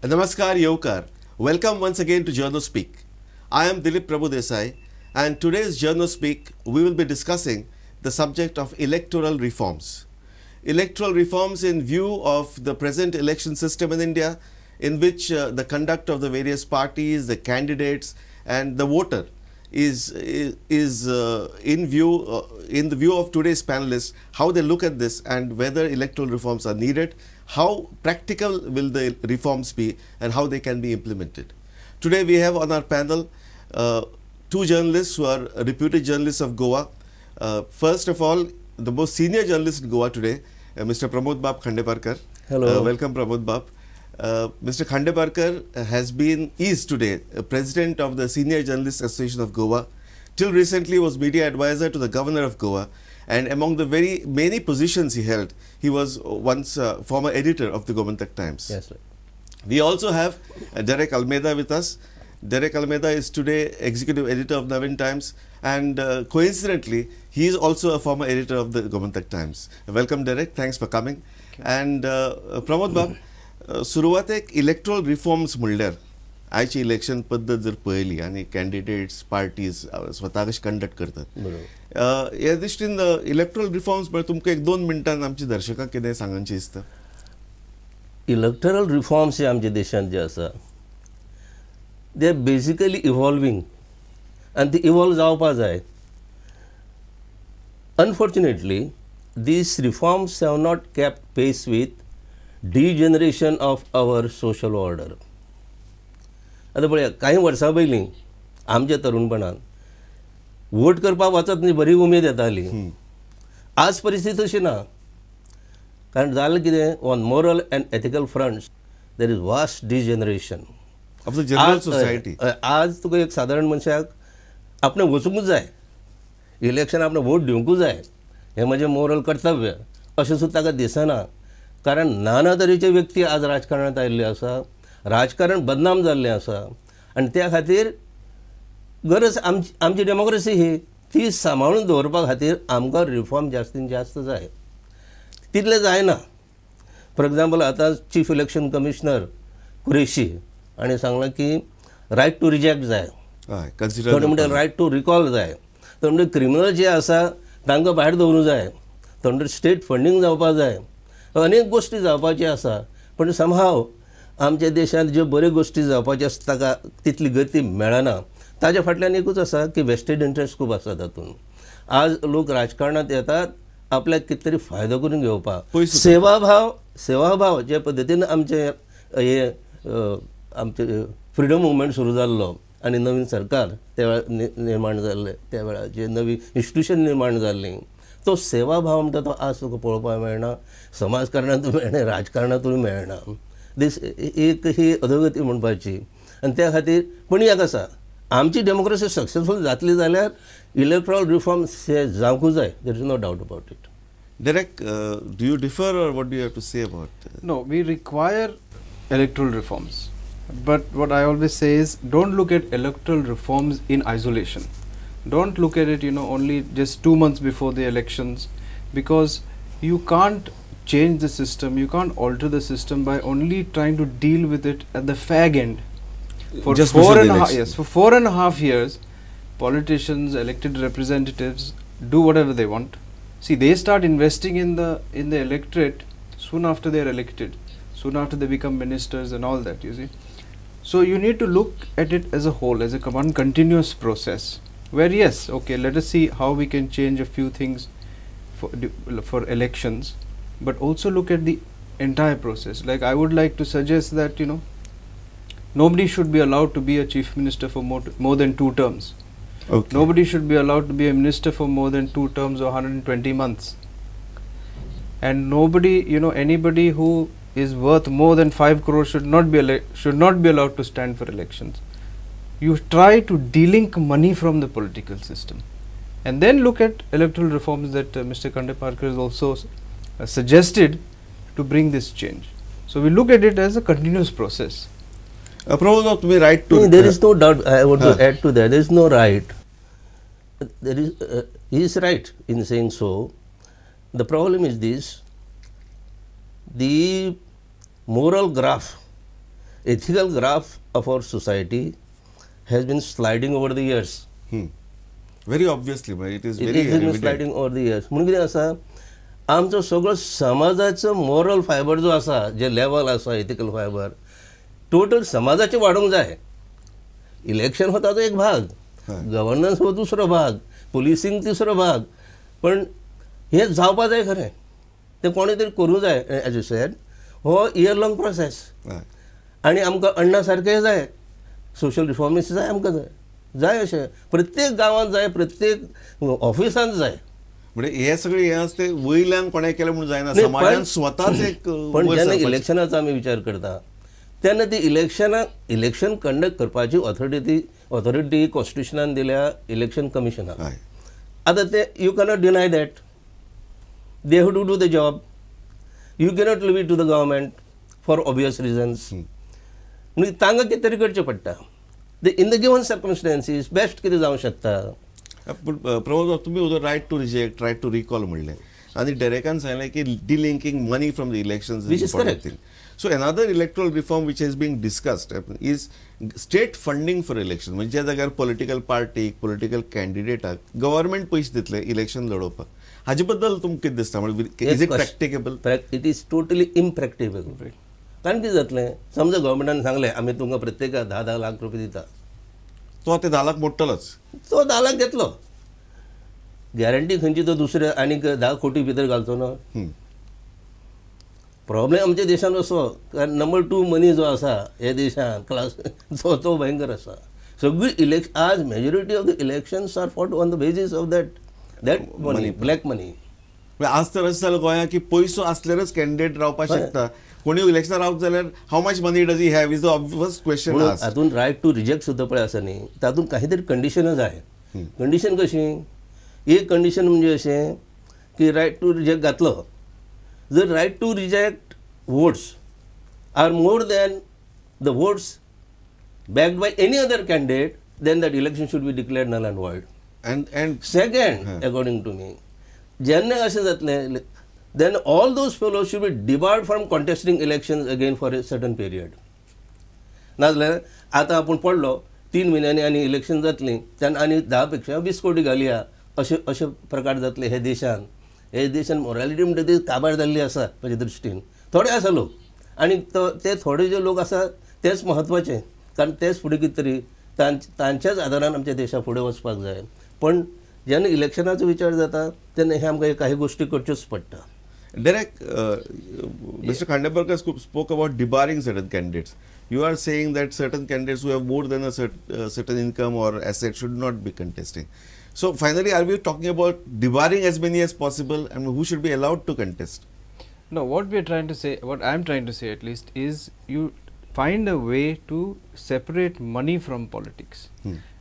Namaskar Yokar. Welcome once again to Journos Speak. I am Dilip Prabhu and today's Journos Speak we will be discussing the subject of electoral reforms. Electoral reforms in view of the present election system in India, in which the conduct of the various parties, the candidates and the voter is in the view of today's panelists, how they look at this and whether electoral reforms are needed, how practical will the reforms be and how they can be implemented. Today we have on our panel two journalists who are reputed journalists of Goa. First of all, the most senior journalist in Goa today, Mr. Pramod Khandeparkar. Hello. Welcome Pramod Bab. Mr. Khandeparkar is today president of the Senior Journalists Association of Goa. Till recently was media advisor to the governor of Goa, and among the very many positions he held, he was once former editor of the Gomantak Times. Yes, sir. We also have Derek Almeida with us. Derek Almeida is today executive editor of Navin Times, and coincidentally, he is also a former editor of the Gomantak Times. Welcome, Derek. Thanks for coming. And Pramod Bab, सुरुवातेक electoral reforms म्हणल्यार आयची election पद्धत जर पळयली आनी candidates parties स्वता कशें conduct करतात ह्या दृश्टीन इलेक्ट्रल रिफॉर्म्स म्हळ्यार तुमकां एक 2 मिनटान आमच्या दर्शकांक कितें सांगचे दिसता? इलेक्टरल रिफॉर्म्स हे आमच्या देशांत जे आसा दे आर बेसिकली इवॉल्विंग आनी ती इवॉल्व जावपा जाय. Unfortunately these reforms have not kept pace with degeneration of our social order. आता पळया काही वर्सां पयलीं आमच्या तरुणपणान वोट करपाक वचत न्ही बरी उमेद येताली. आज परिस्थिती तशी ना, कारण जालें कितें on moral and ethical fronts there is vast degeneration of the general society. आज तुका एक सादारण मनशाक आपणें वचूंकूच जाय, इलेक्शन आपणें वोट दिवंकूच जाय, हें म्हजें मोरल कर्तव्य अशें सुद्दां ताका दिसना. कारण नाना तरेचे व्यक्ती आज राजकारणांत आयिल्ले आसा, राजकारण बदनाम जाल्लें आसा आनी त्या खातीर गरज आमची डेमोक्रेसी ही ती सांबाळून दवरपा खातीर आमकां रिफॉर्म जास्तीन जास्त जाय. तितलें जायना. फॉर एग्जाम्पल आतां चीफ इलेक्शन कमिशनर कुरेशी हाणें सांगलां की रायट टू रिजेक्ट जाय, थोडे म्हणटा रायट टू रिकॉल जाय, थोडे म्हणटा क्रिमिनल जे आसा तांकां भायर दवरूं जाय, थोडे म्हणटा स्टेट फंडींग जावपा जाय, अनेक गोष्टी जावपाची आसा. पण समहाव आमच्या देशांत ज्यो बऱ्यो गोष्टी जावपाच्यो आसता ताका तितली गती मेळना. ताच्या फाटल्यान एकूच आसा की वेस्टेड इंट्रस्ट खूब आसा तातूंत. आज लोक राजकारणांत येतात आपल्याक कितें तरी फायदो करून घेवपाक. सेवाभाव जे पद्दतीन आमचे हे आमचे फ्रिडम मुवमेंट सुरू जाल्लो आनी नवीन सरकार त्या वेळार निर्माण जाल्लें, त्या वेळार जे नवी इन्स्टिट्यूशन निर्माण जाल्लीं, तो सेवाभाव म्हणटा तो आज तुका पळोवपाक मेळना, समाजकारणांतूय मेळना, राजकारणांतूय मेळना. दीस एक ही अधोगती म्हणपाची. आनी त्या खातीर पण एक आसा, आमची डेमोक्रेसी सक्सेसफूल जातली जाल्यार इलेक्ट्रॉल रिफॉर्म्स हे जावंकूच जाय. There is no doubt about it. Derek, do you differ or what do you have to say about it? No, we require electoral reforms. But what I always say is, don't look at electoral reforms in isolation. Don't look at it, only just 2 months before the elections, because you can't change the system, you can't alter the system by only trying to deal with it at the fag end. For just for 4.5 years, politicians, elected representatives do whatever they want. See, they start investing in the electorate soon after they are elected, soon after they become ministers and all that, you see. So you need to look at it as a whole, as a one continuous process, where yes, okay, let us see how we can change a few things for elections, but also look at the entire process. Like, I would like to suggest that nobody should be allowed to be a chief minister for more than 2 terms. Okay. Nobody should be allowed to be a minister for more than 2 terms or 120 months. And nobody, anybody who is worth more than 5 crores should not be allowed to stand for elections. You try to delink money from the political system, and then look at electoral reforms that Mr. Khandeparkar has also suggested to bring this change. So we look at it as a continuous process. Pramod, to be right to there is no doubt. I want to add to that. There is no right. There is he is right in saying so. The problem is this: the moral graph ethical graph of our society has been sliding over the years. Very obviously, but it is It very has been evident. sliding over the years. म्हणून कितें आसा आमचो सगळो समाजाचो moral fibre जो आसा जे level आसा ethical fibre total समाजाचे वाडोवंक जाय. इलेक्शन हो ताचो एक भाग, गव्हर्नन्स हो दुसरो भाग, पुलिसींग तिसरो भाग, पण हे जावपा जाय खरें, तें कोणी तरी करूं जाय. एज यू सेड हो इयर लॉंग प्रोसेस आनी आमकां अण्णा सारके जाय, सोशल रिफॉर्मिस्ट जाय, आमकां जाय अशें प्रत्येक गांवांत जाय, प्रत्येक ऑफिसांत जाय. म्हणजे हे सगळे हे असते वयल्यान कोणें केलें म्हणून जायना, नाही, समाजान स्वताच एक पण वयर जेन्ना सरपाचें. इलेक्शनाचो आमी विचार करता तेन्ना ती इलेक्शन कंडक्ट करपाची ऑथॉरिटी कॉन्स्टिट्युशनान दिल्या इलेक्शन कमिशनाक. हय. आतां ते you cannot deny that they have to do the job. You cannot leave it to the government for obvious reasons. म्हणजे तांकां कितें तरी करचें पडटा. In the given circumstances best कितें जावंक शकता. पूण प्रमोद तुम्ही उदो right to reject, right to recall म्हणलें आनी डेरेकान सांगलें की delinking money from the elections Which is correct. Thing. So another electoral reform which is being discussed is state funding for election. म्हणजे ज्या जाग्यार पॉलिटिकल पार्टीक, पॉलिटिकल कॅन्डिडेटाक गव्हर्मेंट पयशे दितले इलेक्शन लडोवपाक, हाजे बद्दल तुमकां कितें दिसता? म्हणजे is it practicable? It is totally impracticable. कारण कितें जातलें, समजा गव्हर्मेंटान सांगलें आमी तुमकां प्रत्येकाक 10-10 लाख रुपये दिता, तो ते 10 लाख मोडटलोच. तो 10 लाख घेतलो, गॅरंटी खंयची तो दुसरे आनीक 10 कोटी भितर घालचो ना. प्रॉब्लेम आमच्या देशान असो, कारण नंबर 2 मनी जो आसा हे देशान क्लास तो भयंकर आसा. सगळी इलेक्शन आज majority of the elections are fought on the basis of that money, black money. आज तर अशें जालें गोंयांत की पयसो आसल्यारच कॅन्डिडेट रावपाक शकता. कोणी इलेक्शन रावत जाल्यार how much money does he have is the obvious question. हातून रायट टू रिजेक्ट सुद्दां पळय आसा न्ही, तातूंत काही तरी कंडिशनां जाय. कंडिशन कशी? एक कंडिशन म्हणजे अशें की रायट टू रिजेक्ट घातलो, जर right to reject votes are more than the votes backed by any other candidate, then that election should be declared null and void. And second, according to me, jenna अशें जातलें, then all those fellows should be debarred from contesting elections again for a certain period. नाजाल्यार आतां आपूण पडलो 3 म्हयन्यांनी आनी election जातलीं, तेन्ना आनी 10 पेक्षा 20 कोटी घालया, अशे प्रकार जातले हे देशान मोरालिटी म्हणटा ती काबार जाल्ली आसा म्हजे दृश्टीन. थोडे आसा लोक आनी ते थोडे जे लोक आसा तेच म्हत्वाचे, कारण तेच फुडें कितें तरी तांच्याच आदारान आमच्या देशा फुडें वचपाक जाय. पण जेन्ना इलेक्शनाचो विचार जाता तेन्ना हे आमकां काही गोश्टी करच्योच पडटा. Derek, Mr. Khandeparkar spoke about debarring certain candidates. You are saying that certain candidates who have more than a certain income or asset should not be contesting. So finally, are we talking about debarring as many as possible, and who should be allowed to contest? No, what we are trying to say, what I am trying to say at least, is you find a way to separate money from politics.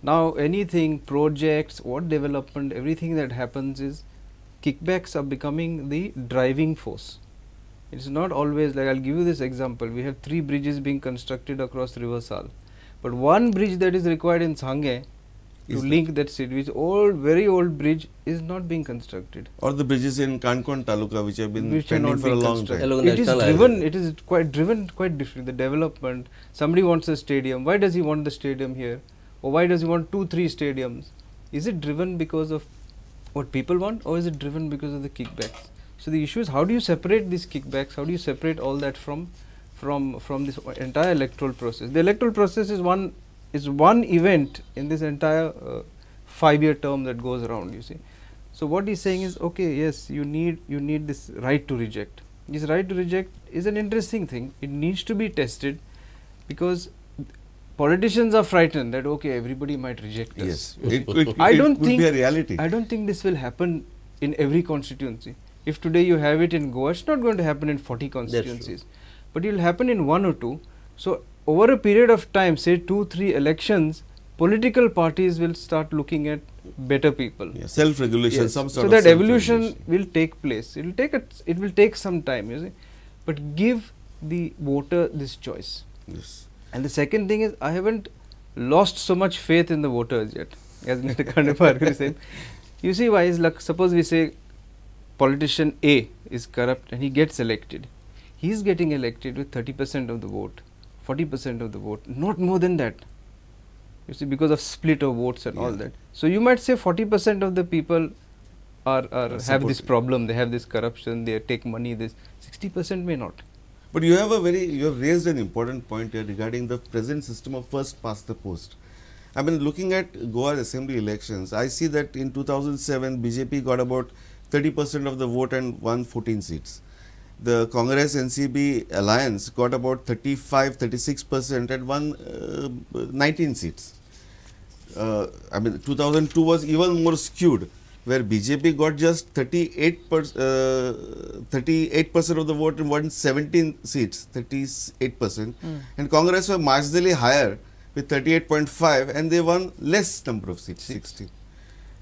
Now, anything, projects, what development, everything that happens is kickbacks are becoming the driving force. It's not always like, I'll give you this example. We have 3 bridges being constructed across River Sal, but one bridge that is required in Sanghe to link that city, which very old bridge, is not being constructed. Or the bridges in Kankon Taluka which have been pending for a long time. It is driven, it is quite different. The development, somebody wants a stadium. Why does he want the stadium here? Or why does he want 2-3 stadiums? Is it driven because of what people want, or is it driven because of the kickbacks? So the issue is, how do you separate these kickbacks? How do you separate all that from this entire electoral process? The electoral process is one event in this entire 5-year term that goes around, you see. So what he's saying is, okay, yes, you need this right to reject. This right to reject is an interesting thing. It needs to be tested, because politicians are frightened that, okay, everybody might reject us. Yes, it could be a reality. I don't think this will happen in every constituency. If today you have it in Goa, it's not going to happen in 40 constituencies, but it will happen in 1 or 2. So over a period of time, say 2-3 elections, political parties will start looking at better people. Yeah, self-regulation, some sort so of that evolution will take place. It will take some time, you see, but give the voter this choice. Yes. And the second thing is, I haven't lost so much faith in the voters yet, as Mr. Khandeparkar said. You see why is, like, suppose we say politician A is corrupt and he gets elected. He is getting elected with 30% of the vote. 40% of the vote, not more than that. You see, because of split of votes and all Yeah. that. So you might say 40% of the people are have this supportive. problem. They have this corruption. They take money. This 60% may not. But you have raised an important point here regarding the present system of first past the post. I mean, looking at Goa assembly elections, I see that in 2007 BJP got about 30% of the vote and won 14 seats. The Congress NCB alliance got about 36% and won 19 seats. I mean, 2002 was even more skewed, where BJP got just 38% of the vote and won 17 seats, 38%, and Congress were marginally higher with 38.5, and they won less number of seats, 16.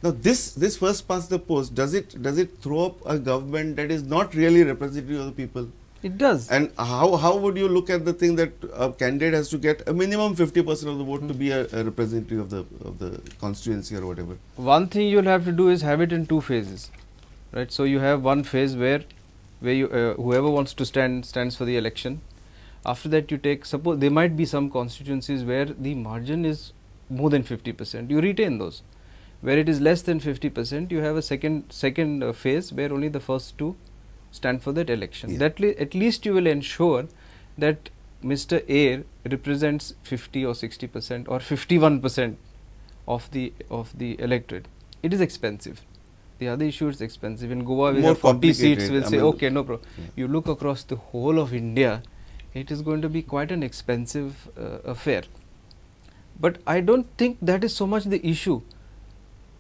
Now, this first past the post, does it throw up a government that is not really representative of the people? It does. And how would you look at the thing that a candidate has to get a minimum 50% of the vote to be a representative of the constituency or whatever? One thing you'll have to do is have it in two phases, right? So you have one phase where you whoever wants to stands for the election. After that, you take, suppose there might be some constituencies where the margin is more than 50%. You retain those. Where it is less than 50%, you have a second phase where only the first two stand for that election. Yeah. That at least you will ensure that Mr. A represents 50 or 60% or 51% of the electorate. It is expensive. The other issue is expensive. In Goa, we More have 40 seats. complicated. We'll I say, mean, okay, no problem. yeah. You look across the whole of India, it is going to be quite an expensive affair. But I don't think that is so much the issue.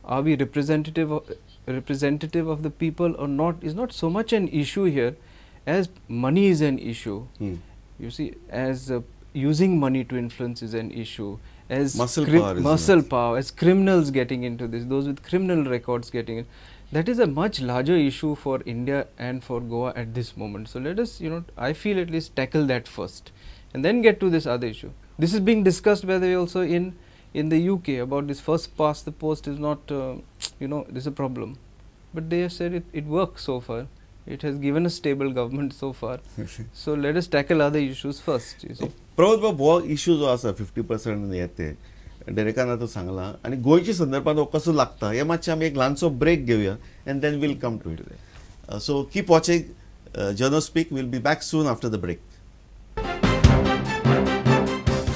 Are we representative of the people or not is not so much an issue here as money is an issue. You see, as using money to influence is an issue, as Muscle power, as criminals getting into this, those with criminal records getting in. That is a much larger issue for India and for Goa at this moment. So let us, I feel at least tackle that first and then get to this other issue. This is being discussed by the way also in the UK about this first past the post is not, this is a problem. But they have said it works so far. It has given a stable government so far. So let us tackle other issues first. You see. Pramod हो issue जो आसा 50% येते डेरेकान आतां सांगला आनी गोंयच्या संदर्भात हो कसो लागता हे मातशें आमी एक ल्हानसो ब्रेक घेवया and then we'll come to it so keep watching journo speak we'll be back soon after the break